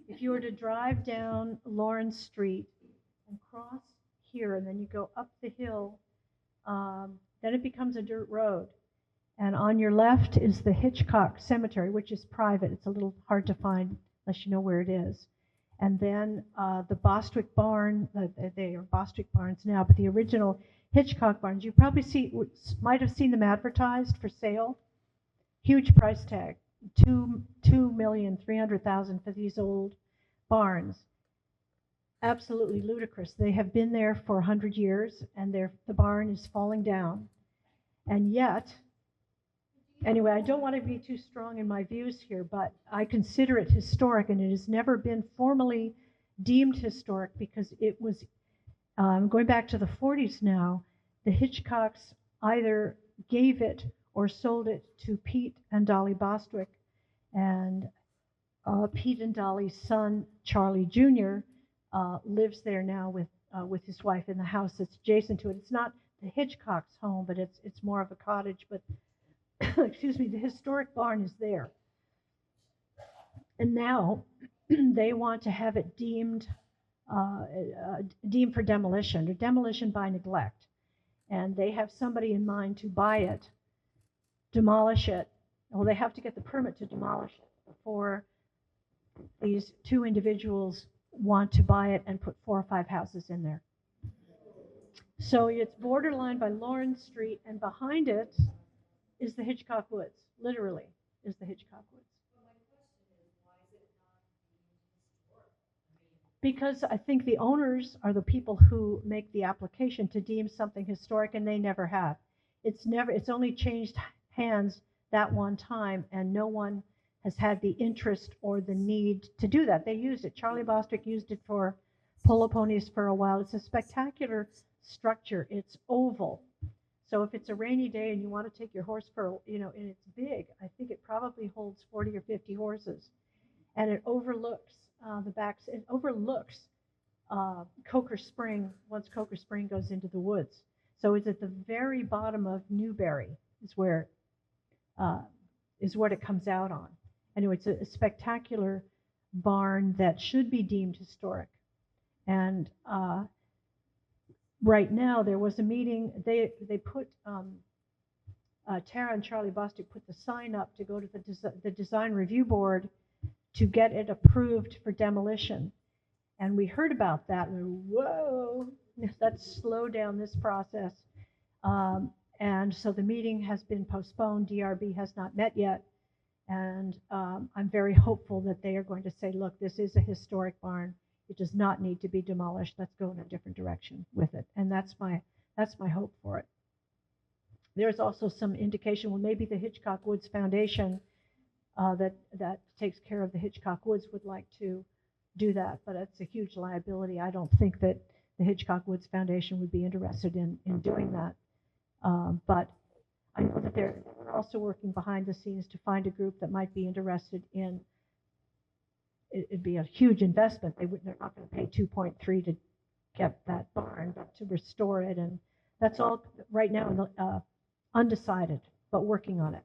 If you were to drive down Lawrence Street and cross here, and then you go up the hill, then it becomes a dirt road. And on your left is the Hitchcock Cemetery, which is private. It's a little hard to find unless you know where it is. And then the Bostwick Barn, they are Bostwick Barns now, but the original Hitchcock barns. You probably might have seen them advertised for sale. Huge price tag, $2,300,000 for these old barns. Absolutely ludicrous. They have been there for 100 years, and the barn is falling down. And yet, anyway, I don't want to be too strong in my views here, but I consider it historic, and it has never been formally deemed historic because it was, going back to the 40s now, the Hitchcocks either gave it or sold it to Pete and Dolly Bostwick. And Pete and Dolly's son, Charlie Jr., lives there now with his wife in the house that's adjacent to it. It's not the Hitchcock's home, but it's more of a cottage. But excuse me, the historic barn is there. And now they want to have it deemed for demolition, or demolition by neglect. And they have somebody in mind to buy it, demolish it. Well, they have to get the permit to demolish it before these two individuals want to buy it and put 4 or 5 houses in there. So it's borderline by Lawrence Street, and behind it is the Hitchcock Woods, literally is the Hitchcock Woods. Because I think the owners are the people who make the application to deem something historic, and they never have. It's only changed hands that one time, and no one has had the interest or the need to do that. They used it. Charlie Bostwick used it for polo ponies for a while. It's a spectacular structure. It's oval. So if it's a rainy day and you want to take your horse for, and it's big, I think it probably holds 40 or 50 horses. And it overlooks it overlooks Coker Spring once Coker Spring goes into the woods. So it's at the very bottom of Newberry is where what it comes out on. Anyway, it's a spectacular barn that should be deemed historic. And right now there was a meeting. They put Tara and Charlie Bostwick put the sign up to go to the design review board to get it approved for demolition. And we heard about that, and we were, whoa, let's slow down this process. And so the meeting has been postponed. DRB has not met yet. And I'm very hopeful that they are going to say, look, this is a historic barn. It does not need to be demolished. Let's go in a different direction with it. And that's my hope for it. There's also some indication, well, maybe the Hitchcock Woods Foundation that takes care of the Hitchcock Woods would like to do that, but it's a huge liability. I don't think that the Hitchcock Woods Foundation would be interested in doing that. But I know that they're also working behind the scenes to find a group that might be interested in. It'd be a huge investment. They're not going to pay 2.3 to get that barn, but to restore it, and that's all right now undecided, but working on it.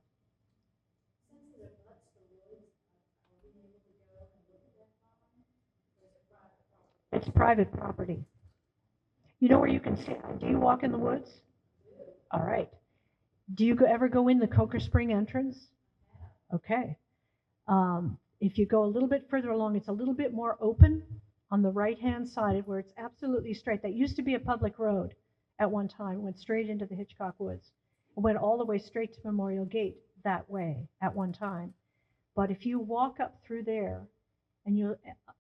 It's private property. You know where you can see? Do you walk in the woods? All right. Do you ever go in the Coker Spring entrance? Okay. If you go a little bit further along, it's a little bit more open on the right-hand side where it's absolutely straight. That used to be a public road at one time. It went straight into the Hitchcock Woods. It went all the way straight to Memorial Gate that way at one time. But if you walk up through there, and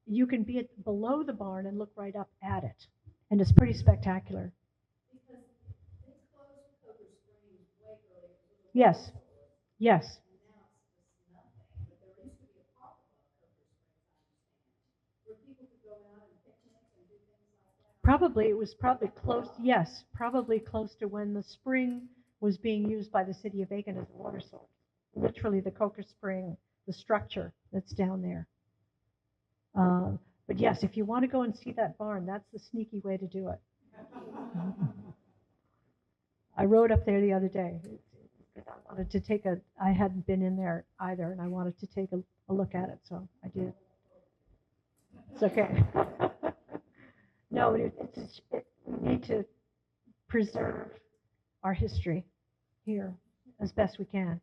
you can be below the barn and look right up at it. And it's pretty spectacular.
Because they closed Coker Springs way earlier.
Yes. Yes.
And now it's just nothing. But there used to be a park above Coker Springs, I understand, where people could go out and picnic and do things like that.
Probably, it was probably close, yes, probably close to when the spring was being used by the city of Aiken as a water source. Literally the Coker Spring, the structure that's down there. But yes, if you want to go and see that barn, that's the sneaky way to do it. I rode up there the other day. I wanted to take I hadn't been in there either, and I wanted to take a look at it, so I did. It's okay. No, we need to preserve our history here as best we can.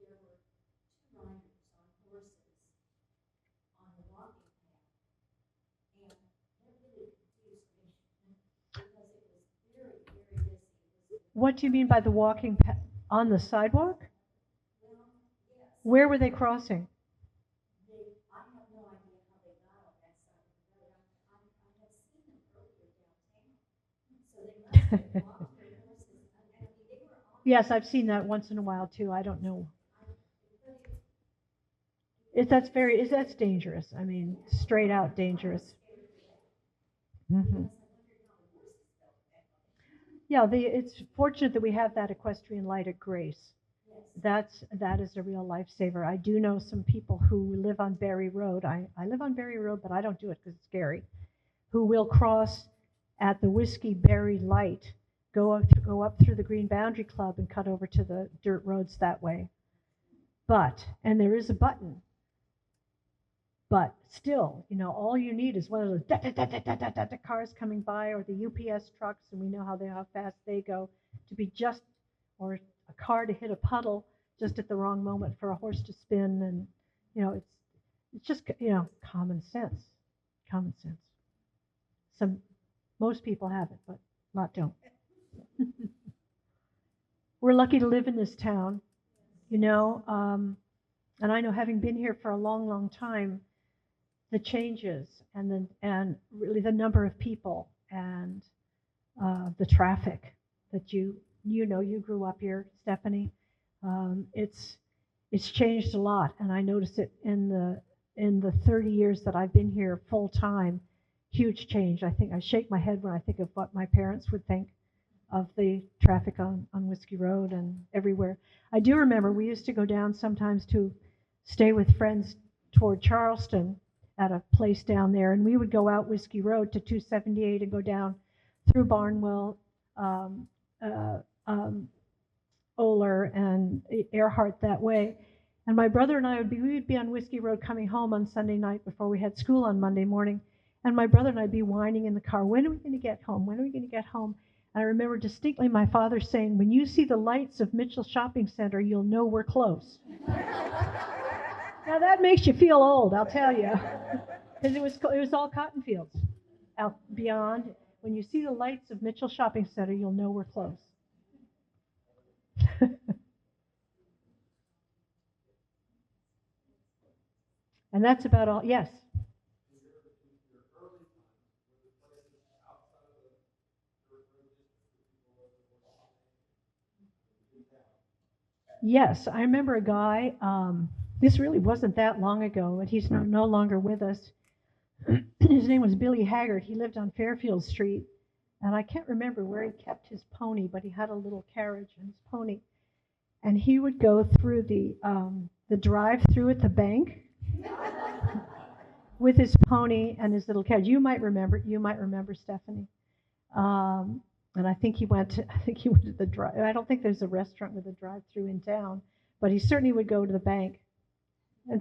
There were 2 riders on horses on the walking path
What do you mean by the walking on the sidewalk? Where were they crossing? Yes, I've seen that once in a while too. I don't know. That's dangerous. I mean, straight out dangerous. Hmm. Yeah, it's fortunate that we have that equestrian light at Grace. That is a real lifesaver. I do know some people who live on Berry Road. I live on Berry Road, but I don't do it because it's scary. Who will cross at the Whiskey Berry light, go up through the Green Boundary Club and cut over to the dirt roads that way. And there is a button. But still, all you need is one of those cars coming by, or the UPS trucks, and we know how fast they go, to be just, or a car to hit a puddle just at the wrong moment for a horse to spin, and it's just common sense. Common sense. Most people have it, but a lot don't. We're lucky to live in this town, and I know, having been here for a long, long time, the changes and really the number of people and the traffic that you grew up here, Stephanie. It's changed a lot, and I notice it in the 30 years that I've been here full time. Huge change. I think I shake my head when I think of what my parents would think of the traffic on Whiskey Road and everywhere. I do remember we used to go down sometimes to stay with friends toward Charleston at a place down there, and we would go out Whiskey Road to 278 and go down through Barnwell, Oler, and Earhart that way. And my brother and I we would be on Whiskey Road coming home on Sunday night before we had school on Monday morning, and my brother and I'd be whining in the car, when are we going to get home? When are we going to get home? And I remember distinctly my father saying, when you see the lights of Mitchell Shopping Center, you'll know we're close. Now that makes you feel old, I'll tell you, because it was all cotton fields out beyond. When you see the lights of Mitchell Shopping Center, you'll know we're close. And that's about all. Yes. Yes, I remember a guy. This really wasn't that long ago, and he's no longer with us. His name was Billy Haggard. He lived on Fairfield Street, and I can't remember where he kept his pony, but he had a little carriage and his pony, and he would go through the drive-through at the bank with his pony and his little carriage. You might remember, Stephanie. And I think he went to the drive. I don't think there's a restaurant with a drive-through in town, but he certainly would go to the bank and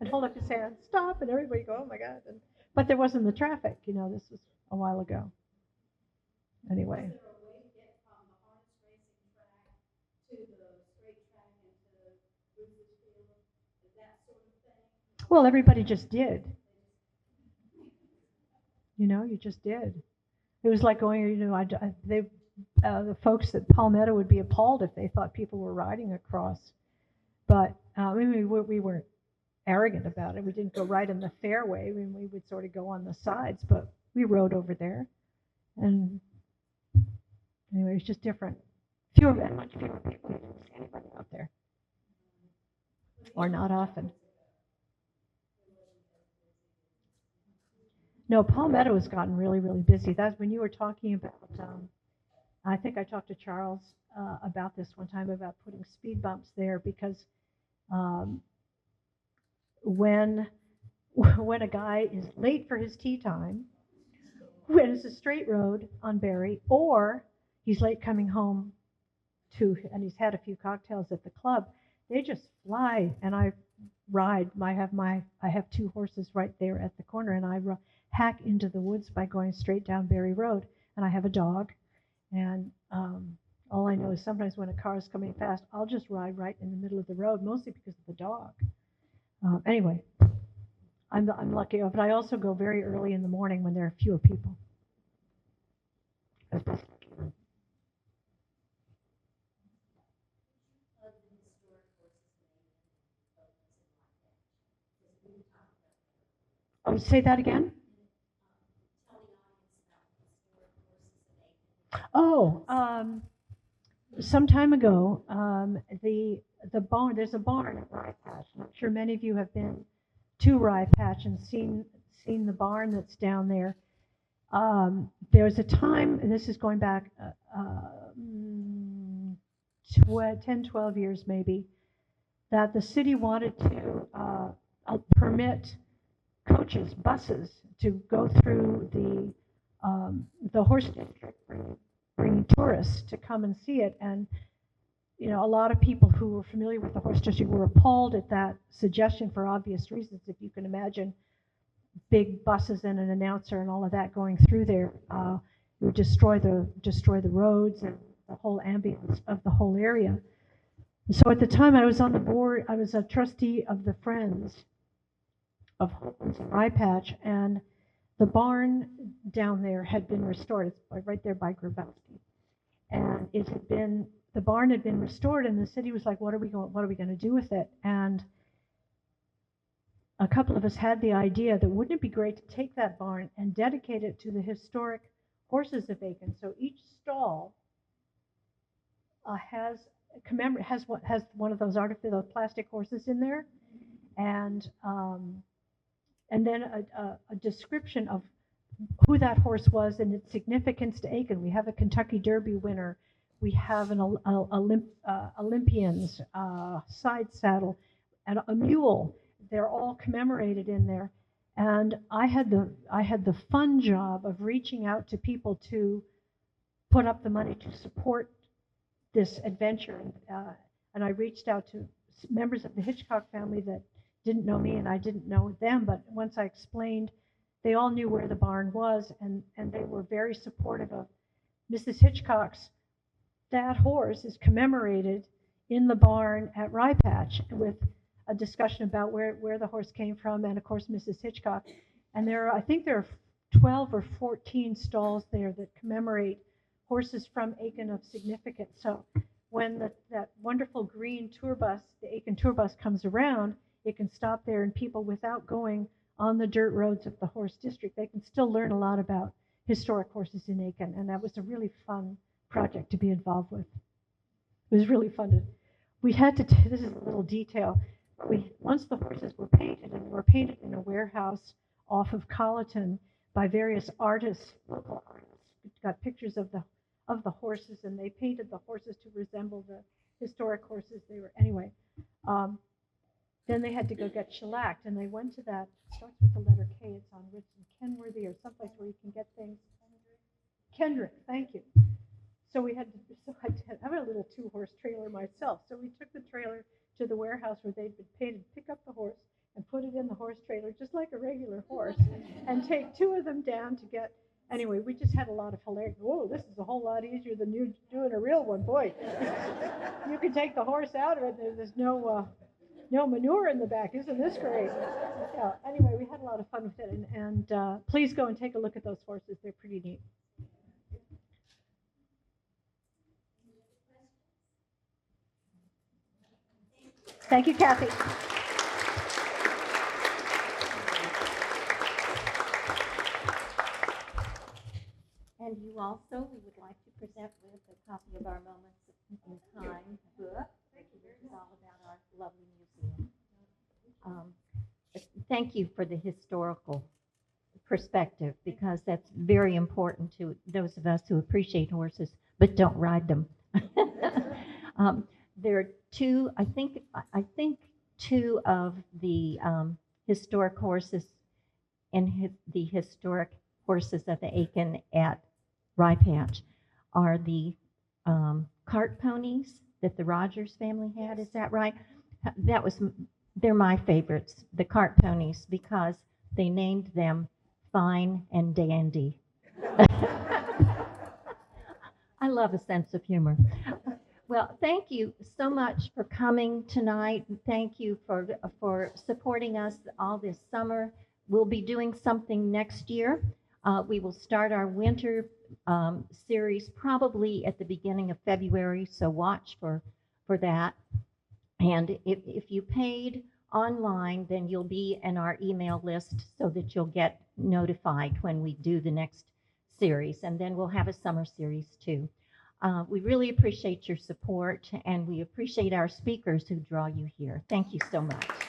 hold up his hand, stop, and everybody go, oh my God. But there wasn't the traffic, this was a while ago. Anyway.
Was there a way to get from the harness racing track to the straight track into Bruce's Field? Is that sort of thing?
Well, everybody just did. You just did. It was like going, the folks at Palmetto would be appalled if they thought people were riding across. But we weren't arrogant about it. We didn't go right in the fairway. We would sort of go on the sides, but we rode over there. And anyway, it was just different. Much fewer people anybody out there. Or not often. No, Palmetto has gotten really, really busy. That's when you were talking about, I think I talked to Charles about this one time, about putting speed bumps there, because when a guy is late for his tea time, when it's a straight road on Berry, or he's late coming home and he's had a few cocktails at the club, they just fly. And I ride. I have two horses right there at the corner, and I hack into the woods by going straight down Berry Road. And I have a dog, and all I know is sometimes when a car is coming fast, I'll just ride right in the middle of the road, mostly because of the dog. Anyway, I'm lucky, but I also go very early in the morning when there are fewer people. Oh, say that again? Oh, some time ago, the barn, there's a barn at Rye Patch. I'm sure many of you have been to Rye Patch and seen the barn that's down there. There was a time, and this is going back 10, 12 years maybe, that the city wanted to permit coaches, buses, to go through the horse district, bringing tourists to come and see it. And you know, a lot of people who were familiar with the horse district were appalled at that suggestion for obvious reasons. If you can imagine big buses and an announcer and all of that going through there, it would destroy the roads and the whole ambience of the whole area. And so at the time I was on the board, I was a trustee of the Friends of Rye Patch, and the barn down there had been restored. It's right there by Grabowski, and the barn had been restored, and the city was like, what are we going to do with it? And a couple of us had the idea that wouldn't it be great to take that barn and dedicate it to the historic horses of Aiken. So each stall has one of those artificial plastic horses in there, and then a description of who that horse was and its significance to Aiken. We have a Kentucky Derby winner. We have an Olympians side saddle and a mule. They're all commemorated in there. And I had the fun job of reaching out to people to put up the money to support this adventure. And I reached out to members of the Hitchcock family that didn't know me and I didn't know them. But once I explained, they all knew where the barn was, and they were very supportive of Mrs. Hitchcock's. That horse is commemorated in the barn at Rye Patch with a discussion about where the horse came from, and of course Mrs. Hitchcock. And I think there are 12 or 14 stalls there that commemorate horses from Aiken of significance. So when that wonderful green tour bus, the Aiken tour bus, comes around, it can stop there, and people, without going on the dirt roads of the horse district, they can still learn a lot about historic horses in Aiken. And that was a really fun project to be involved with. It was really fun. We had to, this is a little detail, once the horses were painted, and they were painted in a warehouse off of Colleton by various artists, local artists. We got pictures of the horses, and they painted the horses to resemble the historic horses they were. Anyway, then they had to go get shellacked, and they went to that, starts with the letter K, it's on Kenworthy or someplace where you can get things. Kendrick, thank you. So I have a little 2-horse trailer myself. So we took the trailer to the warehouse where they'd been painted, pick up the horse and put it in the horse trailer, just like a regular horse, and take 2 of them down to get, anyway, we just had a lot of hilarity. Whoa, this is a whole lot easier than you doing a real one, boy. You can take the horse out of it, there's no manure in the back. Isn't this great? Yeah, anyway, we had a lot of fun with it, and please go and take a look at those horses. They're pretty neat. Thank you, Kathy.
And you also, we would like to present with a copy of our Moments in Time book, which is all about our lovely museum. Thank you for the historical perspective, because that's very important to those of us who appreciate horses but don't ride them. There are two, I think 2 of the historic horses and the historic horses of the Aiken at Rye Patch are the cart ponies that the Rogers family had. Is that right? They're my favorites, the cart ponies, because they named them Fine and Dandy. I love a sense of humor. Well, thank you so much for coming tonight. Thank you for supporting us all this summer. We'll be doing something next year. We will start our winter series probably at the beginning of February, so watch for that. And if you paid online, then you'll be in our email list so that you'll get notified when we do the next series. And then we'll have a summer series too. We really appreciate your support, and we appreciate our speakers who draw you here. Thank you so much.